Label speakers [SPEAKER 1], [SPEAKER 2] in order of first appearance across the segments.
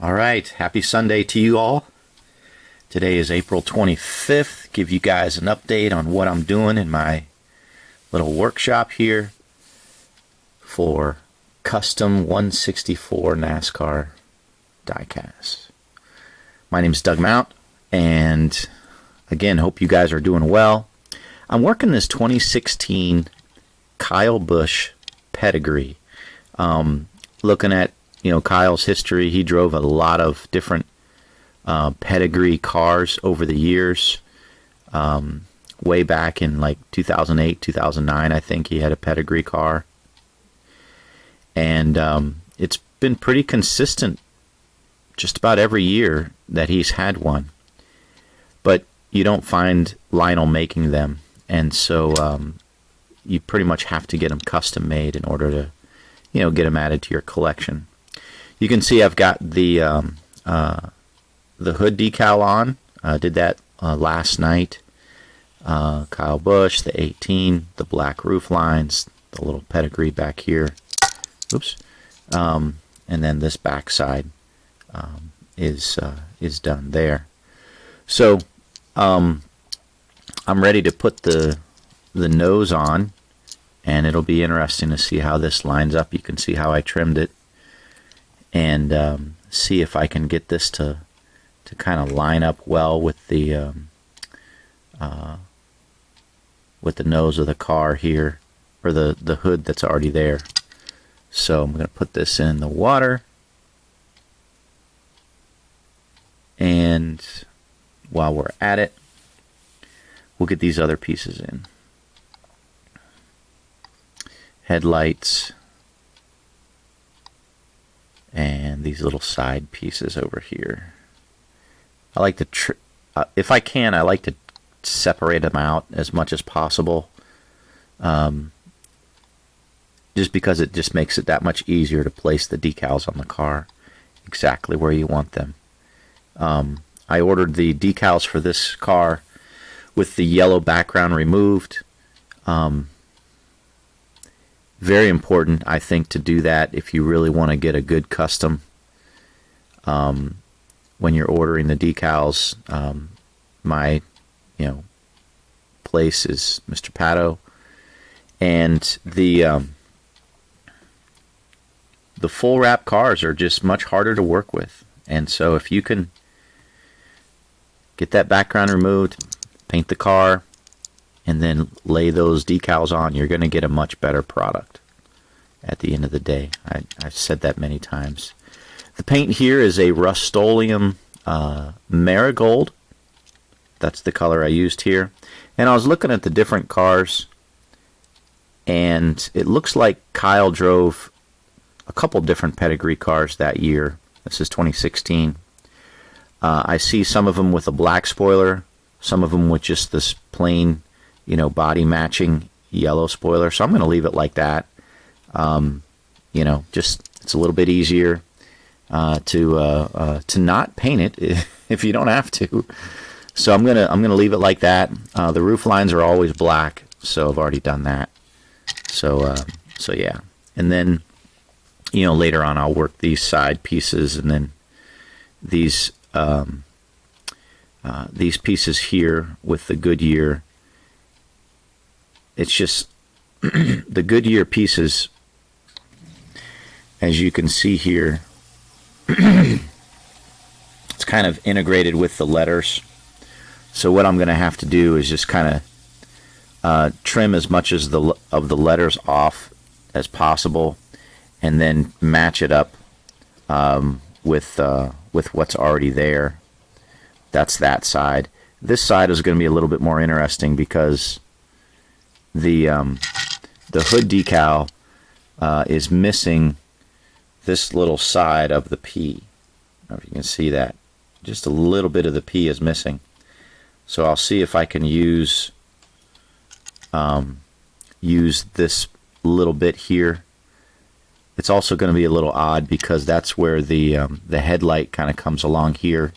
[SPEAKER 1] All right, happy Sunday to you all. Today is April 25th. Give you guys an update on what I'm doing in my little workshop here for custom 164 NASCAR diecast. My name is Doug Mount, and again, hope you guys are doing well. I'm working this 2016 Kyle Busch Pedigree. Looking at Kyle's history, he drove a lot of different Pedigree cars over the years. Way back in like 2008, 2009, I think he had a Pedigree car. And it's been pretty consistent just about every year that he's had one. But you don't find Lionel making them. And so you pretty much have to get them custom made in order to, get them added to your collection. You can see I've got the hood decal on. Did that last night. Kyle Busch, the 18, the black roof lines, the little Pedigree back here. Oops. And then this back side is done there. So I'm ready to put the nose on, and it'll be interesting to see how this lines up. You can see how I trimmed it, and see if I can get this to kind of line up well with the nose of the car here, or the hood that's already there. So I'm going to put this in the water, and while we're at it, we'll get these other pieces in. Headlights and these little side pieces over here. I like to, if I can, I like to separate them out as much as possible, just because it just makes it that much easier to place the decals on the car exactly where you want them. I ordered the decals for this car with the yellow background removed. Very important, I think, to do that if you really want to get a good custom. When you're ordering the decals, my place is Mr. Pato, and the full wrap cars are just much harder to work with. And so if you can get that background removed, paint the car, and then lay those decals on, you're going to get a much better product at the end of the day. I've said that many times. The paint here is a Rust-Oleum Marigold. That's the color I used here. And I was looking at the different cars, and it looks like Kyle drove a couple different Pedigree cars that year. This is 2016. I see some of them with a black spoiler, some of them with just this plain, body matching yellow spoiler. So I'm going to leave it like that. Just it's a little bit easier to not paint it if you don't have to. So I'm gonna leave it like that. The roof lines are always black, so I've already done that. So yeah, and then later on I'll work these side pieces, and then these pieces here with the Goodyear. It's just the Goodyear pieces, as you can see here. It's kind of integrated with the letters. So what I'm going to have to do is just kind of trim as much as of the letters off as possible, and then match it up with what's already there. That's that side. This side is going to be a little bit more interesting because the hood decal is missing this little side of the P. I don't know if you can see that. Just a little bit of the P is missing. So I'll see if I can use this little bit here. It's also going to be a little odd because that's where the headlight kind of comes along here.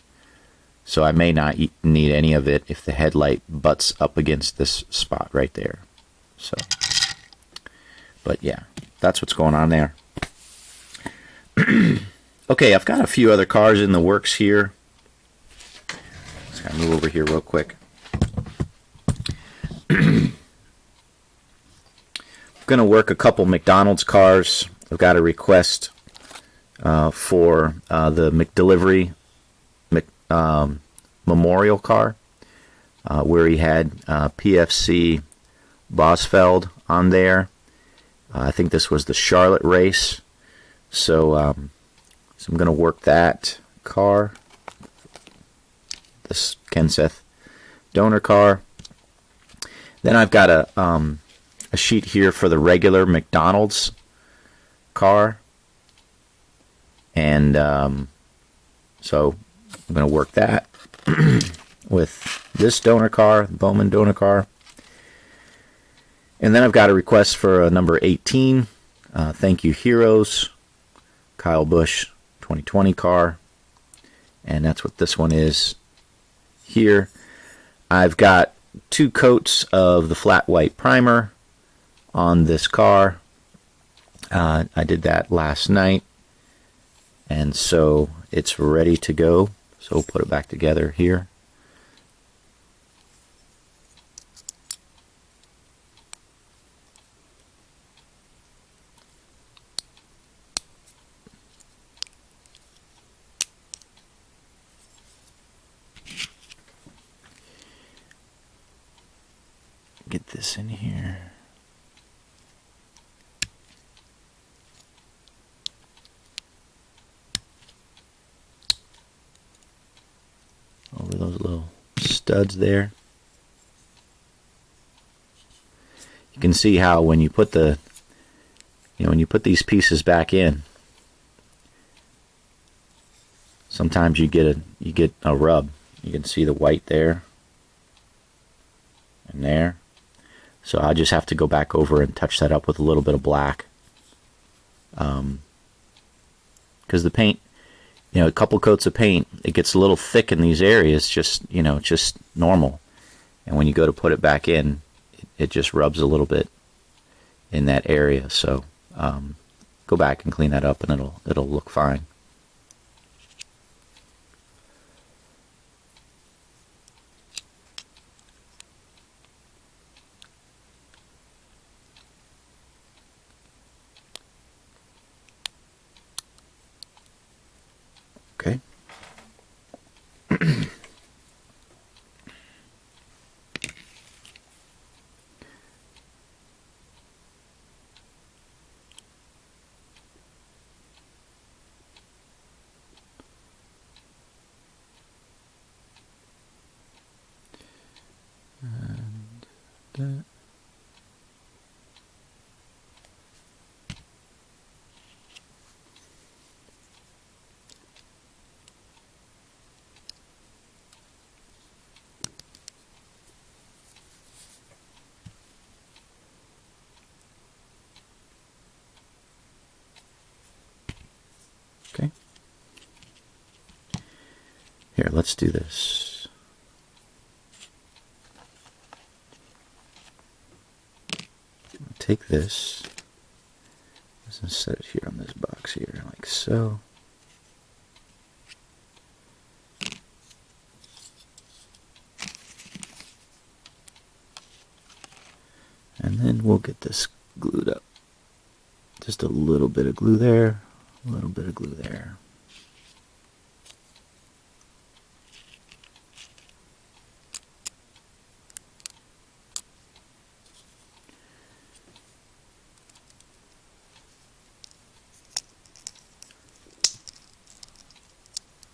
[SPEAKER 1] So I may not need any of it if the headlight butts up against this spot right there. So, but yeah, that's what's going on there. Okay, I've got a few other cars in the works here. Just gotta move over here real quick. I'm gonna work a couple McDonald's cars. I've got a request for the McDelivery memorial car, where he had PFC Bosfeld on there. I think this was the Charlotte race. So I'm going to work that car, this Kenseth donor car. Then I've got a sheet here for the regular McDonald's car. And so I'm going to work that with this donor car, Bowman donor car. And then I've got a request for a number 18, Thank You Heroes, Kyle Busch 2020 car. And that's what this one is here. I've got 2 coats of the flat white primer on this car. I did that last night. And so it's ready to go. So we'll put it back together here. Get this in here. Over those little studs there. You can see how when you put when you put these pieces back in, sometimes you get a rub. You can see the white there and there. So I just have to go back over and touch that up with a little bit of black. Because the paint, a couple coats of paint, it gets a little thick in these areas, just normal. And when you go to put it back in, it just rubs a little bit in that area. So go back and clean that up and it'll look fine. Okay. And that. Okay. Here, let's do this. Take this. Let's set it here on this box here, like so. And then we'll get this glued up. Just a little bit of glue there. A little bit of glue there.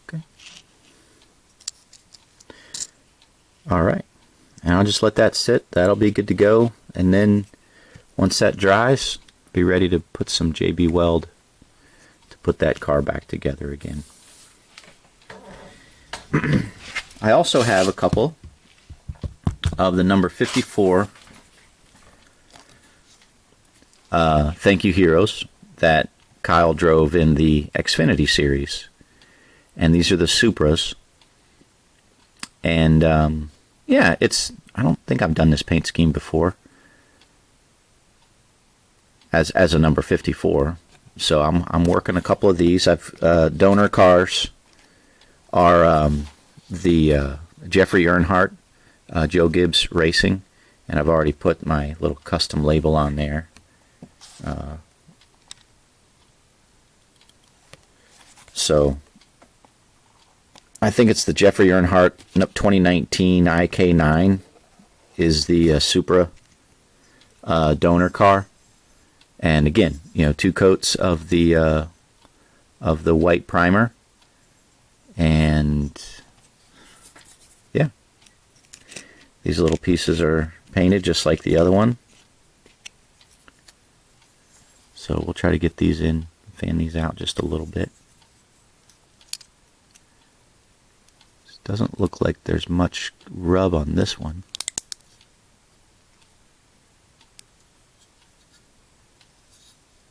[SPEAKER 1] Okay. All right. And I'll just let that sit. That'll be good to go. And then once that dries, be ready to put some JB Weld to put that car back together again. I also have a couple of the number 54 Thank You Heroes that Kyle drove in the Xfinity series. And these are the Supras. And yeah, I don't think I've done this paint scheme before as a number 54, So I'm working a couple of these. I've donor cars are the Jeffrey Earnhardt, Joe Gibbs Racing, and I've already put my little custom label on there. So I think it's the Jeffrey Earnhardt 2019 IK9 is the Supra donor car. And again, 2 coats of the white primer, and yeah, these little pieces are painted just like the other one. So we'll try to get these in, fan these out just a little bit. It doesn't look like there's much rub on this one.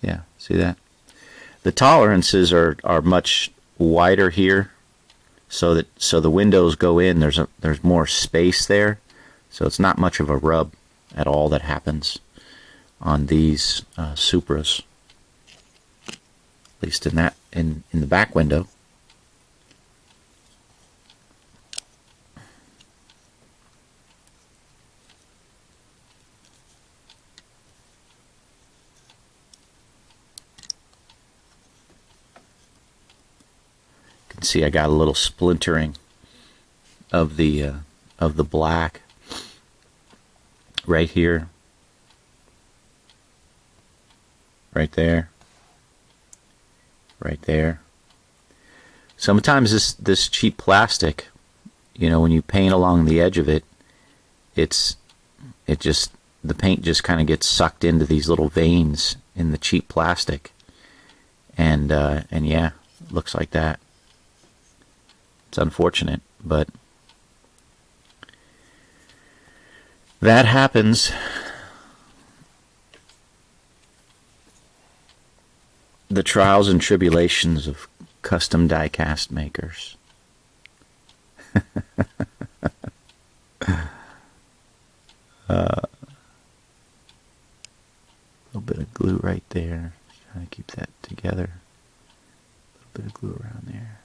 [SPEAKER 1] Yeah, see that? The tolerances are much wider here, so the windows go in. There's more space there, so it's not much of a rub at all that happens on these Supras. At least in the back window. See, I got a little splintering of the black right here, right there, right there. Sometimes this cheap plastic, when you paint along the edge of it, the paint just kind of gets sucked into these little veins in the cheap plastic, and yeah, it looks like that. It's unfortunate, but that happens. The trials and tribulations of custom die-cast makers. A little bit of glue right there. Trying to keep that together. A little bit of glue around there.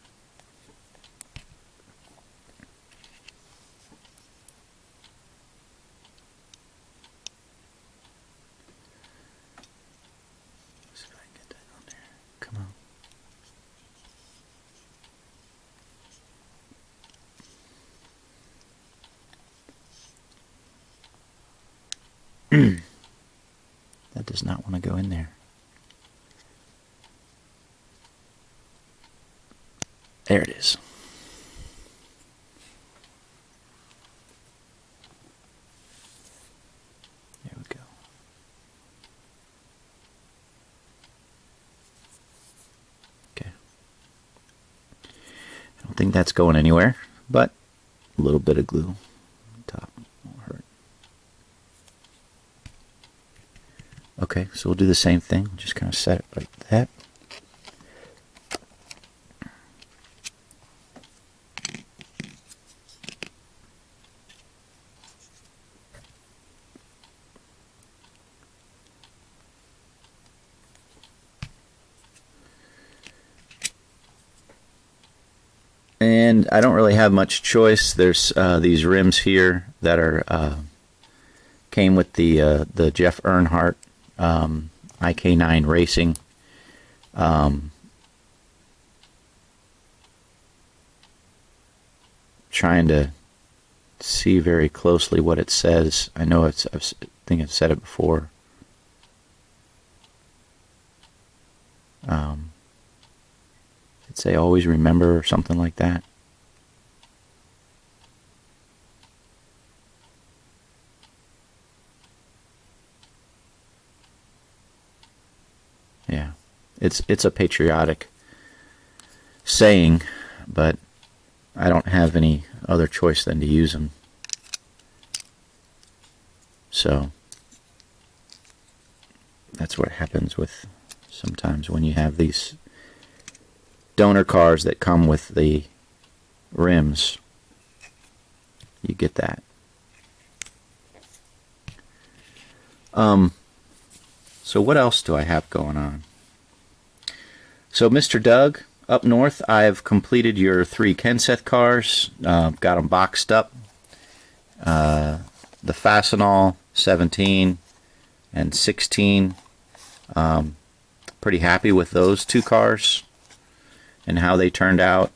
[SPEAKER 1] That does not want to go in there. There it is. There we go. Okay. I don't think that's going anywhere, but a little bit of glue on top won't hurt. Okay, so we'll do the same thing. Just kind of set it like that. And I don't really have much choice. There's these rims here that are came with the Jeff Earnhardt IK9 Racing. Trying to see very closely what it says. I know I think I've said it before. It'd say always remember or something like that. Yeah, it's a patriotic saying, but I don't have any other choice than to use them. So that's what happens with sometimes when you have these donor cars that come with the rims. You get that. So what else do I have going on? So, Mr. Doug, up north, I've completed your 3 Kenseth cars. Got them boxed up. The Fastenal 17 and 16. Pretty happy with those 2 cars and how they turned out.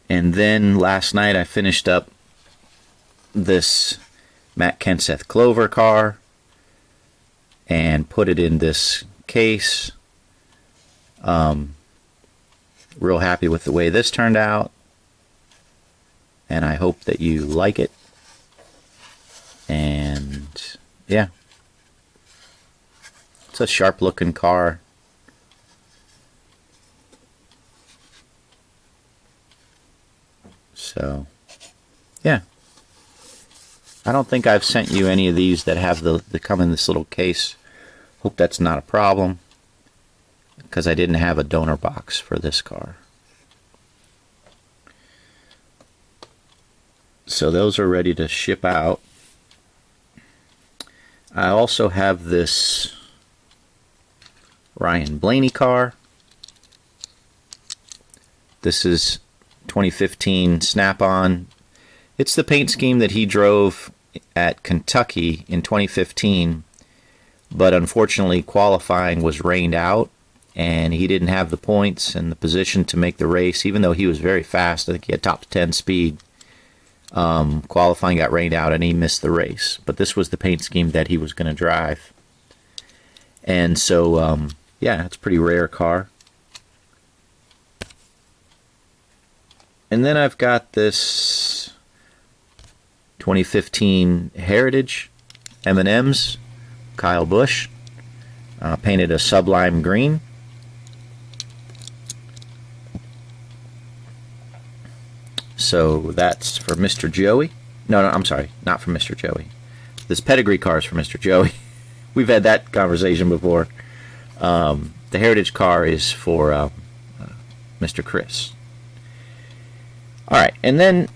[SPEAKER 1] And then last night I finished up this Matt Kenseth Clover car and put it in this case. Real happy with the way this turned out, and I hope that you like it. And yeah, it's a sharp looking car. So yeah, I don't think I've sent you any of these that have the come in this little case. Hope that's not a problem, because I didn't have a donor box for this car. So those are ready to ship out. I also have this Ryan Blaney car. This is 2015 Snap-on. It's the paint scheme that he drove at Kentucky in 2015, but unfortunately qualifying was rained out, and he didn't have the points and the position to make the race, even though he was very fast. I think he had top 10 speed. Qualifying got rained out and he missed the race. But this was the paint scheme that he was going to drive. And so, yeah, it's a pretty rare car. And then I've got this 2015 Heritage M&M's, Kyle Busch, painted a sublime green. So that's for Mr. Joey. No, I'm sorry, not for Mr. Joey. This Pedigree car is for Mr. Joey. We've had that conversation before. The Heritage car is for Mr. Chris. All right, and then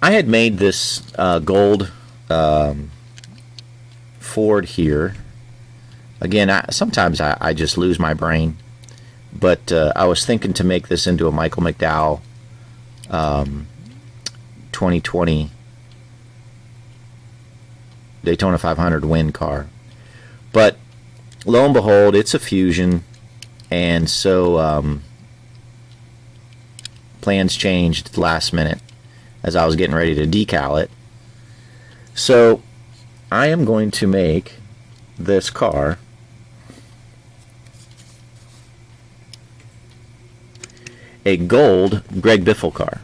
[SPEAKER 1] I had made this gold Ford here. Again, sometimes I just lose my brain, but I was thinking to make this into a Michael McDowell 2020 Daytona 500 win car. But lo and behold, it's a Fusion, and so plans changed at the last minute as I was getting ready to decal it. So I am going to make this car a gold Greg Biffle car.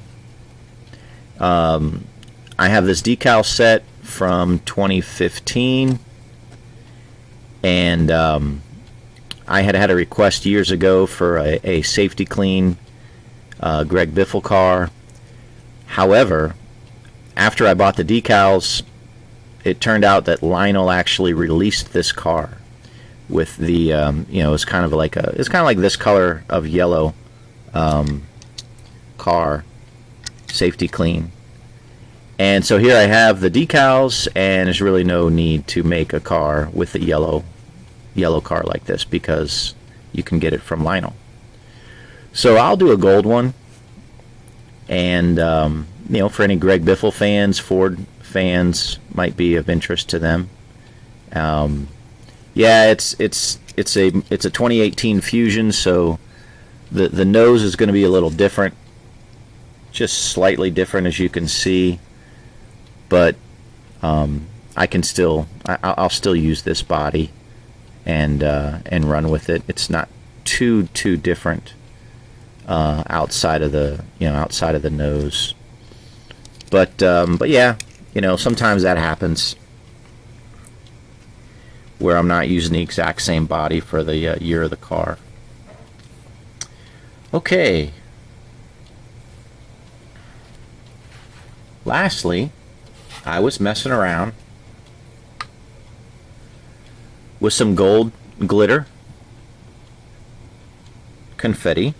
[SPEAKER 1] I have this decal set from 2015, and I had a request years ago for a safety clean Greg Biffle car. However, after I bought the decals, it turned out that Lionel actually released this car with the it's kind of like this color of yellow car, safety clean. And so here I have the decals, and there's really no need to make a car with a yellow car like this, because you can get it from Lionel. So I'll do a gold one, and for any Greg Biffle fans, Ford fans, might be of interest to them. Yeah, it's a 2018 Fusion, so the nose is going to be a little different, just slightly different, as you can see. But I'll still use this body and run with it. It's not too different outside of the nose. But yeah, sometimes that happens where I'm not using the exact same body for the year of the car. Okay. Lastly, I was messing around with some Gold Glitter Confetti.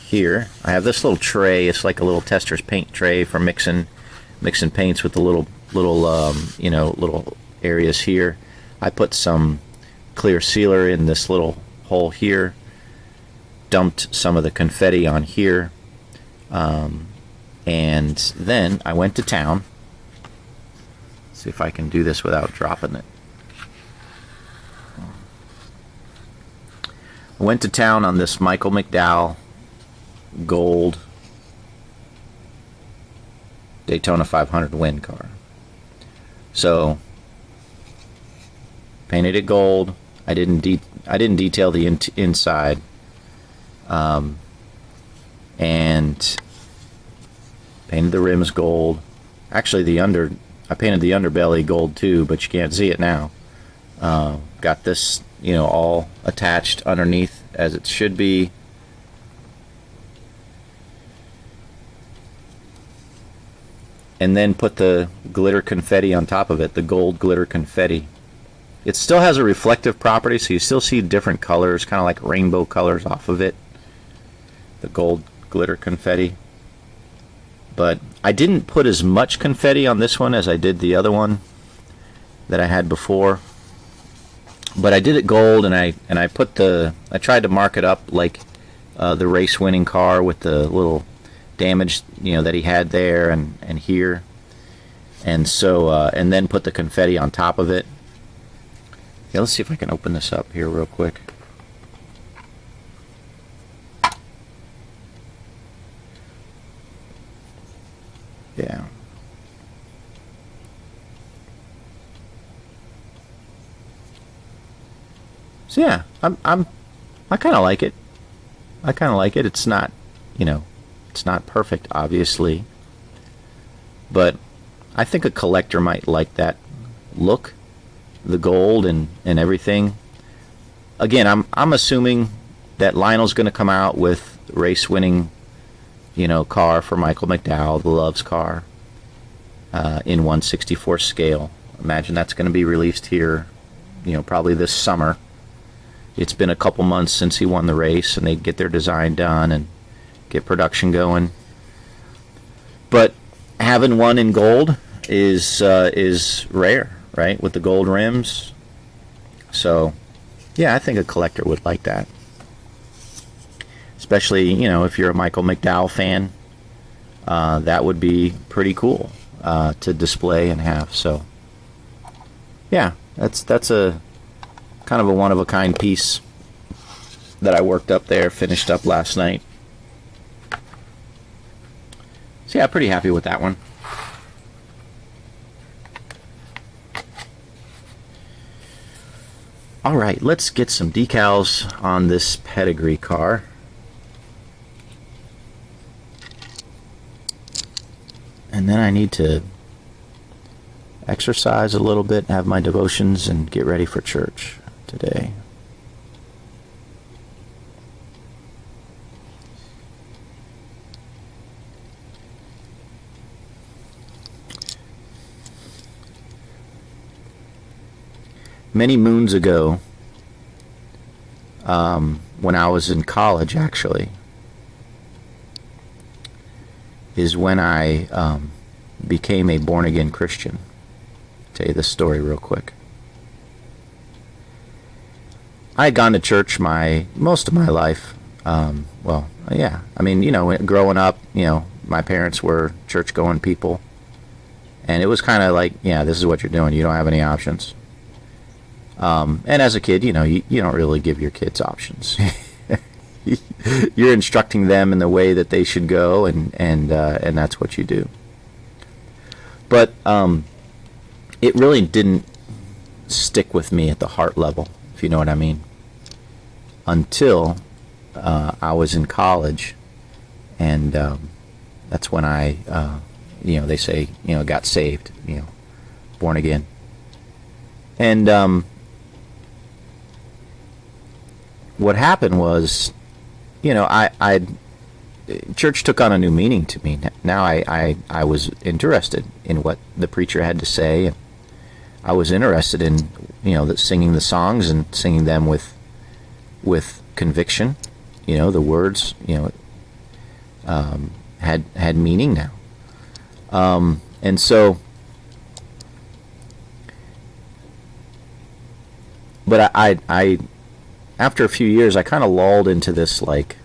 [SPEAKER 1] Here, I have this little tray. It's like a little tester's paint tray for mixing paints with the little areas here. I put some clear sealer in this little hole here, dumped some of the confetti on here, and then I went to town. Let's see if I can do this without dropping it. I went to town on this Michael McDowell gold Daytona 500 Win car. So painted it gold. I didn't detail the inside, and painted the rims gold. Actually, I painted the underbelly gold too, but you can't see it now. Got this, all attached underneath as it should be. And then put the glitter confetti on top of it, the gold glitter confetti. It still has a reflective property, so you still see different colors, kind of like rainbow colors off of it, the gold glitter confetti. But I didn't put as much confetti on this one as I did the other one that I had before. But I did it gold, and I tried to mark it up like the race winning car with the little damage that he had there and here, and so and then put the confetti on top of it. Yeah, let's see if I can open this up here real quick. Yeah. So yeah, I kind of like it. It's not, it's not perfect, obviously, but I think a collector might like that look, the gold and everything. Again, I'm assuming that Lionel's going to come out with race winning, car for Michael McDowell, the Loves car, in 1/64 scale. Imagine that's going to be released here, probably this summer. It's been a couple months since he won the race, and they get their design done and get production going. But having one in gold is rare, right? With the gold rims. So, yeah, I think a collector would like that. Especially, if you're a Michael McDowell fan, that would be pretty cool to display and have. So, yeah, that's a kind of a one-of-a-kind piece that I worked up there, finished up last night. So yeah, pretty happy with that one. Alright, let's get some decals on this Pedigree car. And then I need to exercise a little bit, have my devotions, and get ready for church today. Many moons ago, when I was in college, actually, is when I became a born-again Christian. I'll tell you this story real quick. I had gone to church most of my life. Well, yeah. I mean, growing up, my parents were church-going people. And it was kind of like, yeah, this is what you're doing. You don't have any options. And as a kid, you don't really give your kids options. You're instructing them in the way that they should go, and that's what you do. But it really didn't stick with me at the heart level, if you know what I mean, until I was in college, and that's when I, they say, got saved, born again. And what happened was, church took on a new meaning to me. Now I was interested in what the preacher had to say, and I was interested in, singing the songs and singing them with conviction. The words, had meaning now. And so but I after a few years, I kind of lulled into this, like,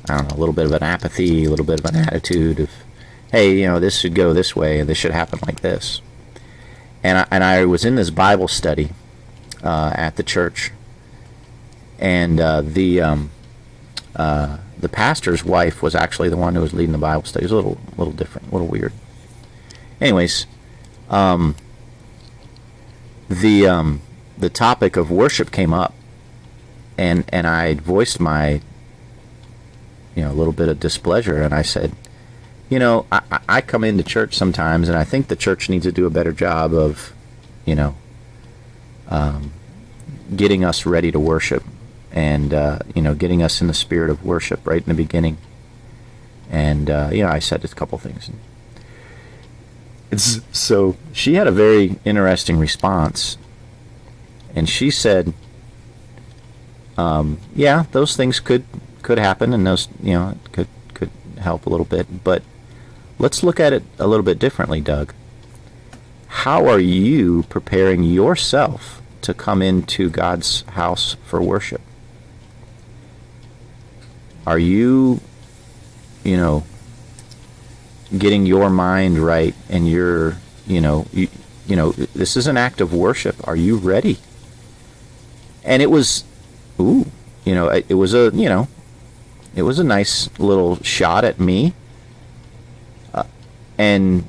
[SPEAKER 1] I don't know, a little bit of an apathy, a little bit of an attitude of, hey, this should go this way, and this should happen like this. And I was in this Bible study at the church, and the pastor's wife was actually the one who was leading the Bible study. It was a little different, a little weird. Anyways, the topic of worship came up, and I voiced my a little bit of displeasure, and I said, I come into church sometimes, and I think the church needs to do a better job of getting us ready to worship, and getting us in the spirit of worship right in the beginning. And I said a couple things. So she had a very interesting response, and she said, yeah, those things could happen, and those could help a little bit, but let's look at it a little bit differently, Doug. How are you preparing yourself to come into God's house for worship? Are you getting your mind right, and you're this is an act of worship. Are you ready? And it was it was a nice little shot at me, and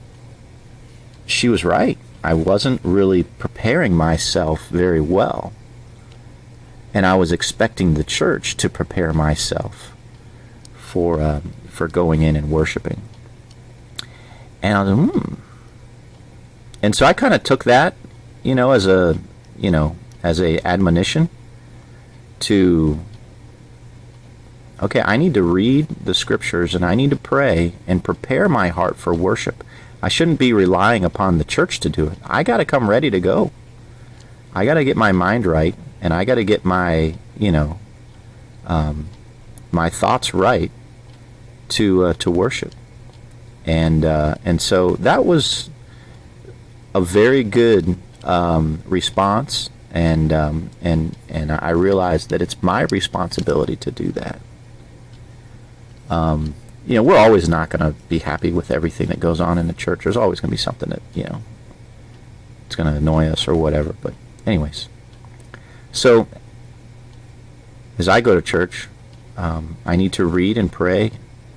[SPEAKER 1] she was right. I wasn't really preparing myself very well, and I was expecting the church to prepare myself for going in and worshiping. And I was and so I kind of took that, as a admonition to, okay, I need to read the scriptures, and I need to pray and prepare my heart for worship. I shouldn't be relying upon the church to do it. I got to come ready to go. I got to get my mind right, and I got to get my, my thoughts right to worship. And so that was a very good response, and I realized that it's my responsibility to do that. We're always not going to be happy with everything that goes on in the church. There's always going to be something that, it's going to annoy us or whatever. But anyways, so as I go to church, I need to read and pray,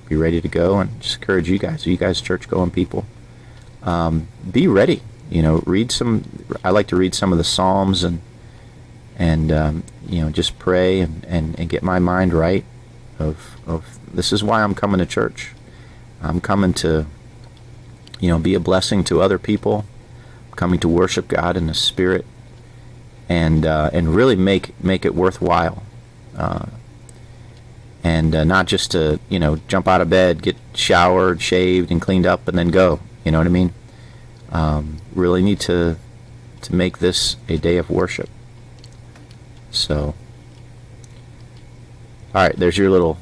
[SPEAKER 1] be ready to go, and just encourage you guys church-going people, be ready. Read some. I like to read some of the Psalms, and just pray and get my mind right of this is why I'm coming to church. I'm coming to be a blessing to other people. I'm coming to worship God in the Spirit, and really make it worthwhile. And not just to jump out of bed, get showered, shaved, and cleaned up, and then go. You know what I mean? Really need to make this a day of worship. So, all right, there's your little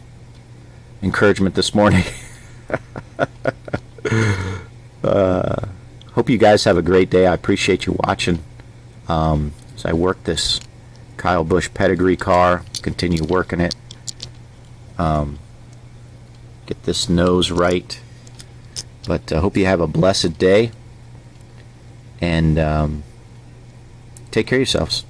[SPEAKER 1] encouragement this morning. Hope you guys have a great day. I appreciate you watching. As I work this Kyle Busch Pedigree car, continue working it. Get this nose right. But I hope you have a blessed day. And take care of yourselves.